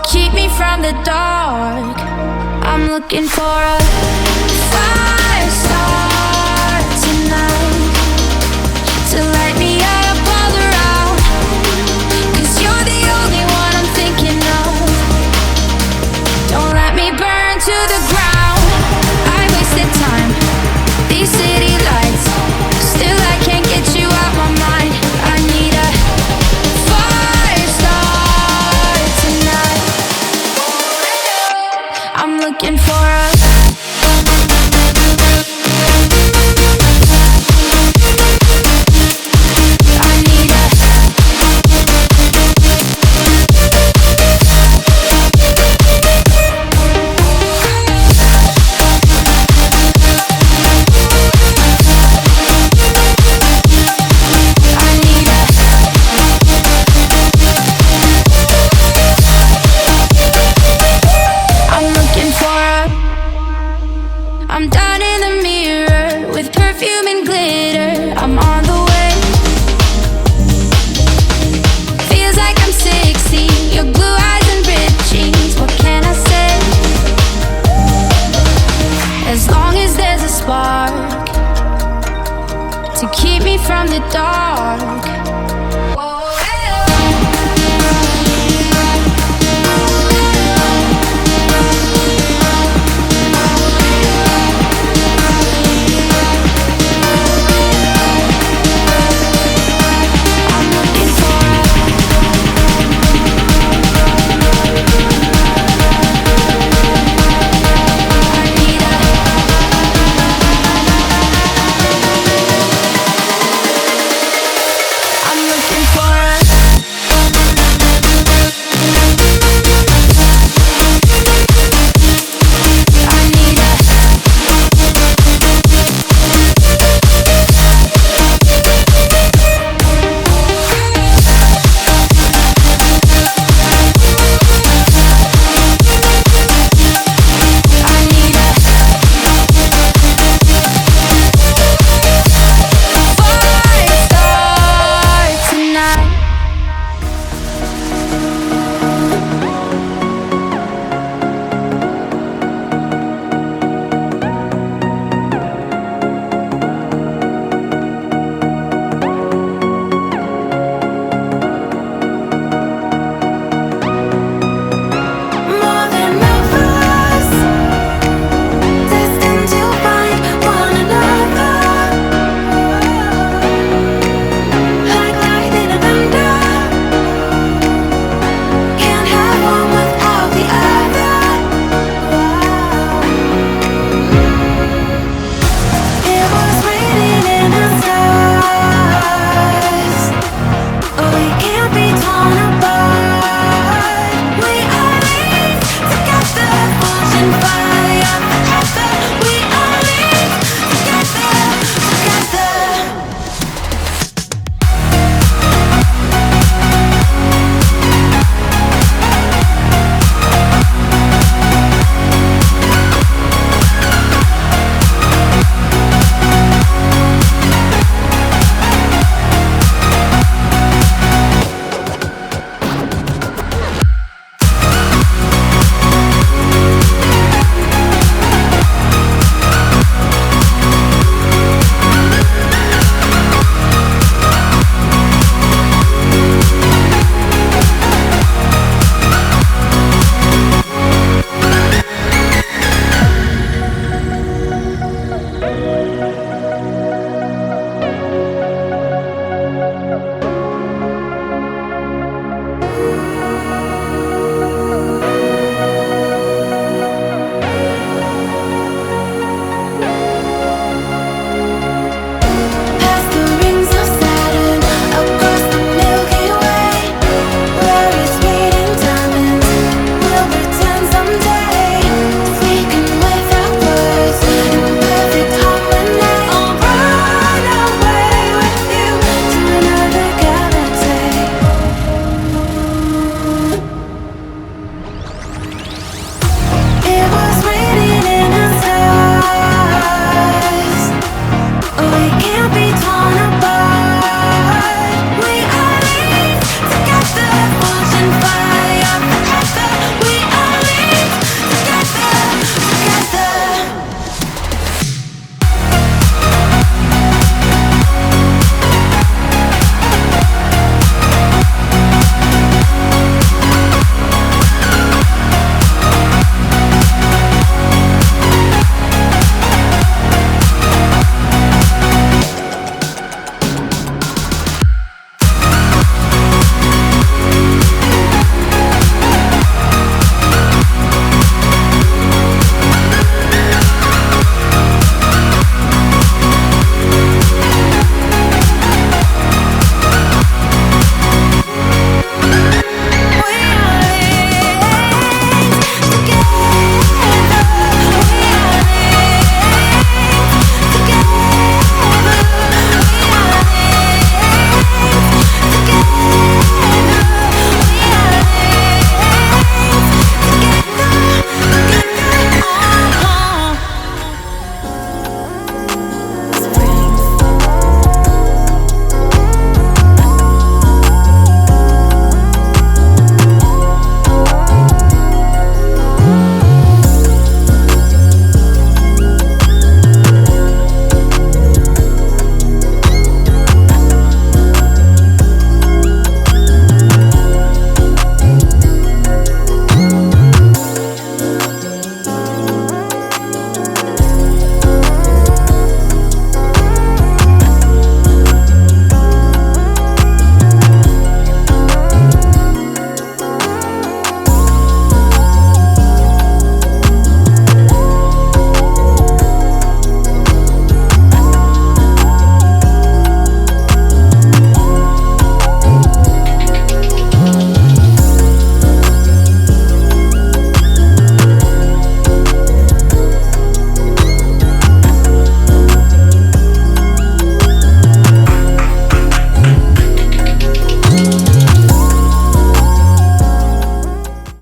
keep me from the dark. I'm looking for a fire star tonight to light me up all around. 'Cause you're the only one I'm thinking of. Don't let me burn to the ground. I wasted time, these city lights, still I can't get you out my mind. I need a fire star tonight. I'm looking for a I'm down in the mirror with perfume and glitter. I'm on the way. Feels like I'm 60. Your blue eyes and ripped jeans. What can I say? As long as there's a spark to keep me from the dark.